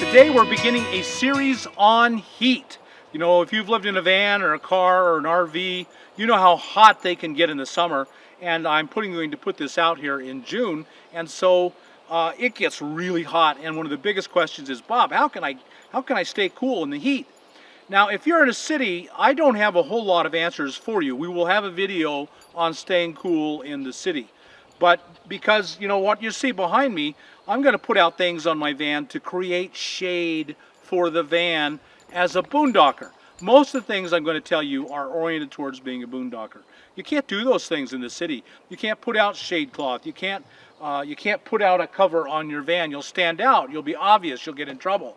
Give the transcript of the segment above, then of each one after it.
Today we're beginning a series on heat. You know, if you've lived in a van or a car or an RV, you know how hot they can get in the summer. And I'm going to put this out here in June, and so it gets really hot. And one of the biggest questions is, Bob, how can I stay cool in the heat? Now, if you're in a city, I don't have a whole lot of answers for you. We will have a video on staying cool in the city. But because, you know, what you see behind me, I'm going to put out things on my van to create shade for the van as a boondocker. Most of the things I'm going to tell you are oriented towards being a boondocker. You can't do those things in the city. You can't put out shade cloth. You can't put out a cover on your van. You'll stand out. You'll be obvious. You'll get in trouble.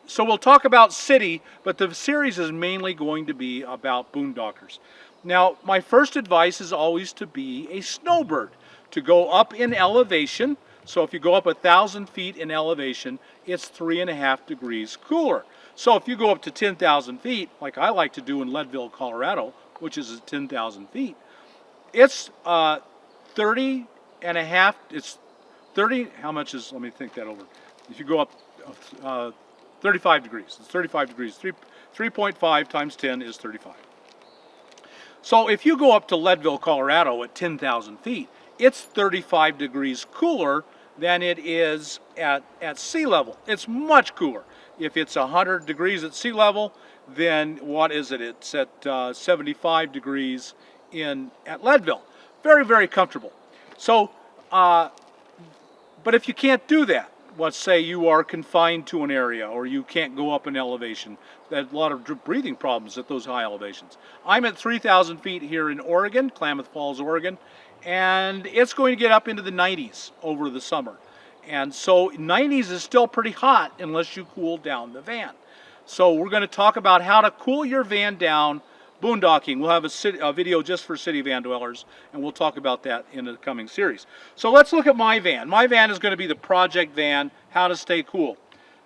So we'll talk about city, but the series is mainly going to be about boondockers. Now, my first advice is always to be a snowbird, to go up in elevation. So if you go up 1,000 feet in elevation, it's 3.5 degrees cooler. So if you go up to 10,000 feet, like I like to do in Leadville, Colorado, which is at 10,000 feet, it's 30 and a half, it's 30, how much is, let me think that over. If you go up 35 degrees, it's 35 degrees, 3.5 times 10 is 35. So if you go up to Leadville, Colorado at 10,000 feet, it's 35 degrees cooler than it is at sea level. It's much cooler. If it's 100 degrees at sea level, then what is it? It's at 75 degrees at Leadville. Very, very comfortable. So, but if you can't do that, let's say you are confined to an area or you can't go up in elevation. There's a lot of breathing problems at those high elevations. I'm at 3,000 feet here in Oregon, Klamath Falls, Oregon, and it's going to get up into the 90s over the summer. And so 90s is still pretty hot unless you cool down the van. So we're going to talk about how to cool your van down boondocking. We'll have a video just for city van dwellers, and we'll talk about that in the coming series. So let's look at my van. My van is going to be the project van, how to stay cool.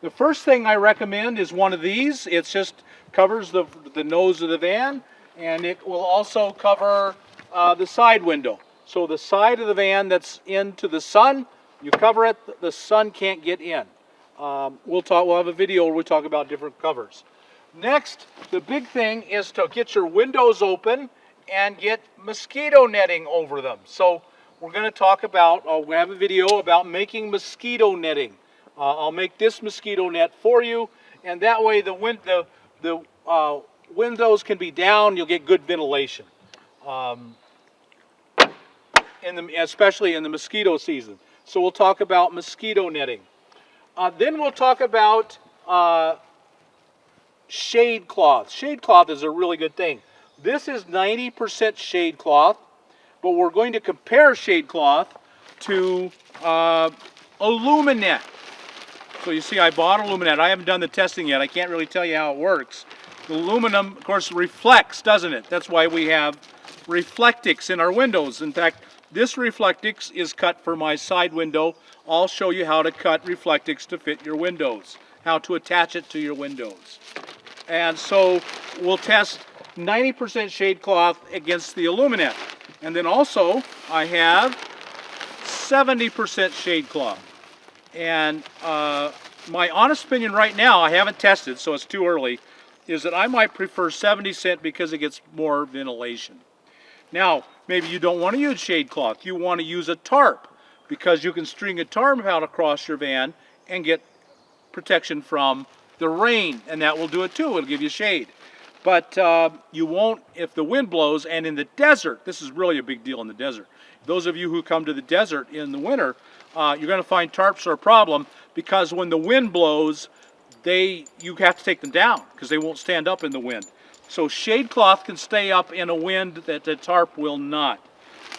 The first thing I recommend is one of these. It just covers the nose of the van, and it will also cover the side window. So the side of the van that's into the sun, you cover it, the sun can't get in. We'll have a video where we talk about different covers. Next, the big thing is to get your windows open and get mosquito netting over them. So we're going to talk about, we have a video about making mosquito netting. I'll make this mosquito net for you, and that way the windows can be down, you'll get good ventilation, especially in the mosquito season. So we'll talk about mosquito netting. Then we'll talk about shade cloth. Shade cloth is a really good thing. This is 90% shade cloth, but we're going to compare shade cloth to Aluminet. So you see I bought Aluminet. I haven't done the testing yet. I can't really tell you how it works. The aluminum, of course, reflects, doesn't it? That's why we have Reflectix in our windows. In fact, this Reflectix is cut for my side window. I'll show you how to cut Reflectix to fit your windows, how to attach it to your windows. And so we'll test 90% shade cloth against the Aluminet. And then also I have 70% shade cloth. And my honest opinion right now, I haven't tested, so it's too early, is that I might prefer 70% because it gets more ventilation. Now, maybe you don't want to use shade cloth. You want to use a tarp because you can string a tarp out across your van and get protection from the rain, and that will do it too. It'll give you shade. But you won't if the wind blows, and in the desert, this is really a big deal in the desert. Those of you who come to the desert in the winter, you're going to find tarps are a problem because when the wind blows, you have to take them down because they won't stand up in the wind. So shade cloth can stay up in a wind that the tarp will not.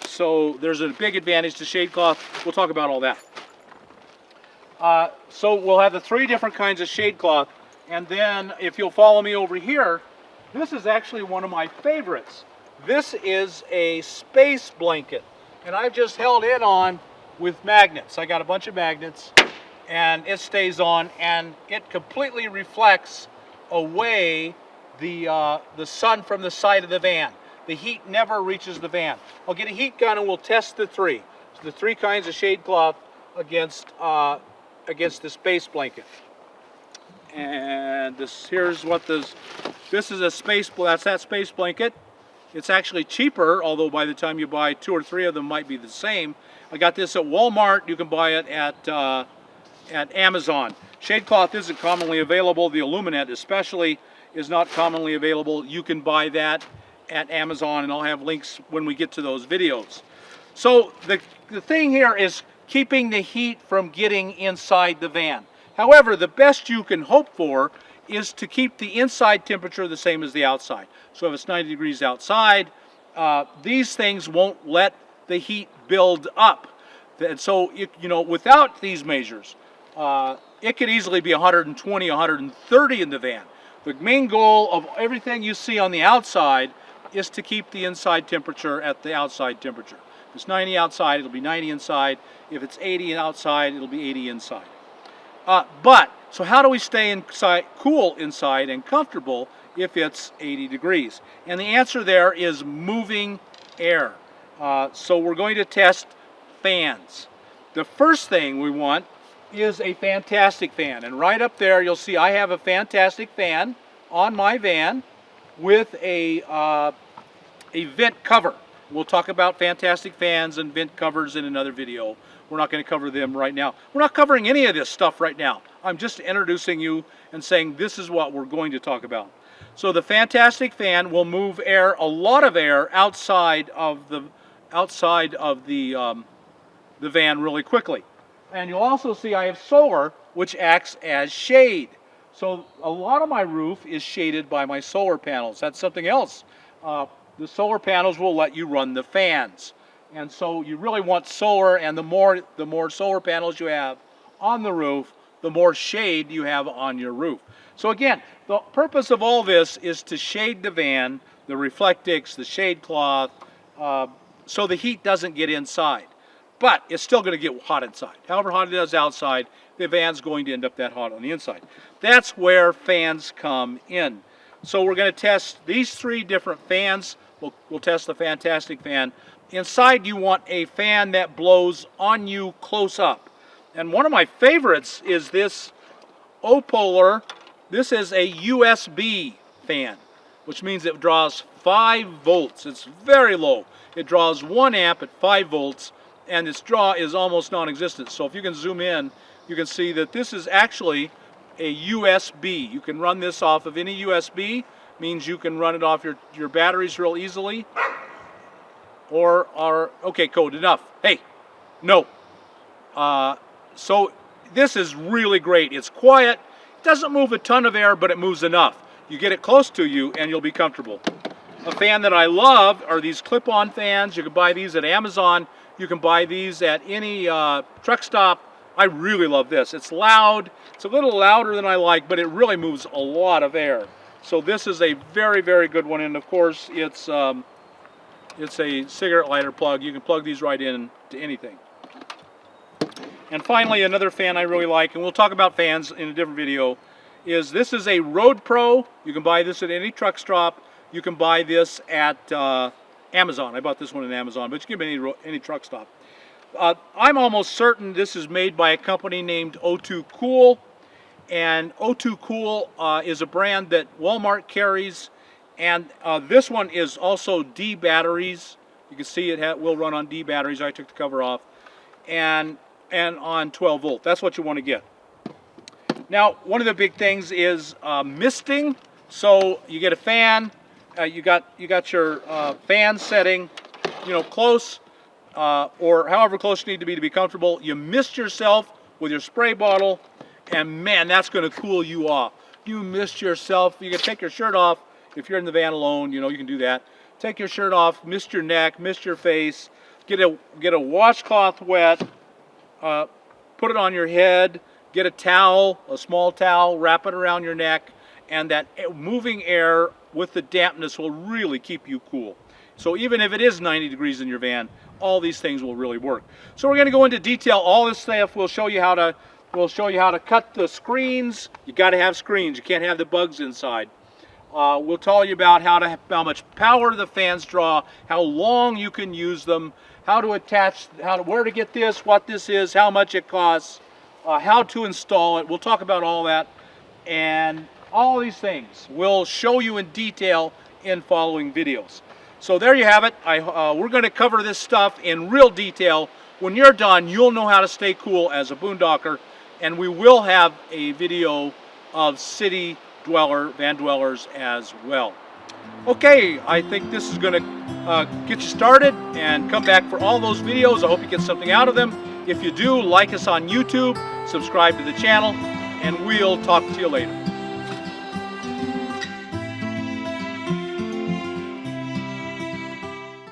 So there's a big advantage to shade cloth. We'll talk about all that. So we'll have the 3 different kinds of shade cloth, and then if you'll follow me over here, this is actually one of my favorites. This is a space blanket, and I've just held it on with magnets. I got a bunch of magnets, and it stays on, and it completely reflects away the sun from the side of the van. The heat never reaches the van. I'll get a heat gun and we'll test the 3. So the 3 kinds of shade cloth against the space blanket. And here's what this is a space, that's that space blanket. It's actually cheaper, although by the time you buy 2 or 3 of them might be the same. I got this at Walmart. You can buy it at Amazon. Shade cloth isn't commonly available. The Illuminate especially is not commonly available. You can buy that at Amazon, and I'll have links when we get to those videos. So the thing here is keeping the heat from getting inside the van. However, the best you can hope for is to keep the inside temperature the same as the outside. So if it's 90 degrees outside, these things won't let the heat build up. And so, without these measures, it could easily be 120, 130 in the van. The main goal of everything you see on the outside is to keep the inside temperature at the outside temperature. If it's 90 outside, it'll be 90 inside. If it's 80 outside, it'll be 80 inside. So how do we stay cool inside and comfortable if it's 80 degrees? And the answer there is moving air. So we're going to test fans. The first thing we want is a fantastic fan. And right up there you'll see I have a fantastic fan on my van with a vent cover. We'll talk about fantastic fans and vent covers in another video. We're not going to cover them right now. We're not covering any of this stuff right now. I'm just introducing you and saying this is what we're going to talk about. So the fantastic fan will move air, a lot of air, outside of the van really quickly. And you'll also see I have solar, which acts as shade. So a lot of my roof is shaded by my solar panels. That's something else. The solar panels will let you run the fans. And so you really want solar, and the more solar panels you have on the roof, the more shade you have on your roof. So again, the purpose of all this is to shade the van, the Reflectix, the shade cloth, so the heat doesn't get inside. But it's still going to get hot inside. However hot it is outside, the van's going to end up that hot on the inside. That's where fans come in. So we're going to test these 3 different fans. We'll test the fantastic fan. Inside you want a fan that blows on you close up. And one of my favorites is this Opolar. This is a USB fan, which means it draws 5 volts. It's very low. It draws 1 amp at 5 volts, and its draw is almost non-existent. So if you can zoom in, you can see that this is actually a USB. You can run this off of any USB. Means you can run it off your batteries real easily. Okay, code enough. Hey, no. So this is really great. It's quiet. It doesn't move a ton of air, but it moves enough. You get it close to you and you'll be comfortable. A fan that I love are these clip-on fans. You can buy these at Amazon. You can buy these at any truck stop. I really love this. It's loud. It's a little louder than I like, but it really moves a lot of air. So this is a very, very good one. And of course, it's a cigarette lighter plug. You can plug these right in to anything. And finally, another fan I really like, and we'll talk about fans in a different video, is this is a Road Pro. You can buy this at any truck stop. You can buy this at Amazon. I bought this one at Amazon, but you can get any truck stop. I'm almost certain this is made by a company named O2 Cool. And O2 Cool is a brand that Walmart carries. And this one is also D batteries. You can see it will run on D batteries. I took the cover off. And on 12 volt. That's what you want to get. Now, one of the big things is misting. So you get a fan. You got your fan setting, close, or however close you need to be comfortable. You mist yourself with your spray bottle, and man, that's going to cool you off. You mist yourself. You can take your shirt off if you're in the van alone. You can do that. Take your shirt off, mist your neck, mist your face. Get a washcloth wet. Put it on your head. Get a towel, a small towel, wrap it around your neck, and that moving air with the dampness will really keep you cool. So even if it is 90 degrees in your van, all these things will really work. So we're going to go into detail. All this stuff we'll show you how to cut the screens. You got to have screens. You can't have the bugs inside. We'll tell you about how much power the fans draw, how long you can use them, how to attach, where to get this, what this is, how much it costs, how to install it. We'll talk about all that. and all these things we'll show you in detail in following videos. So there you have it. We're going to cover this stuff in real detail. When you're done, you'll know how to stay cool as a boondocker, and we will have a video of city van dwellers as well. Okay, I think this is going to get you started, and come back for all those videos. I hope you get something out of them. If you do, like us on YouTube, subscribe to the channel, and we'll talk to you later.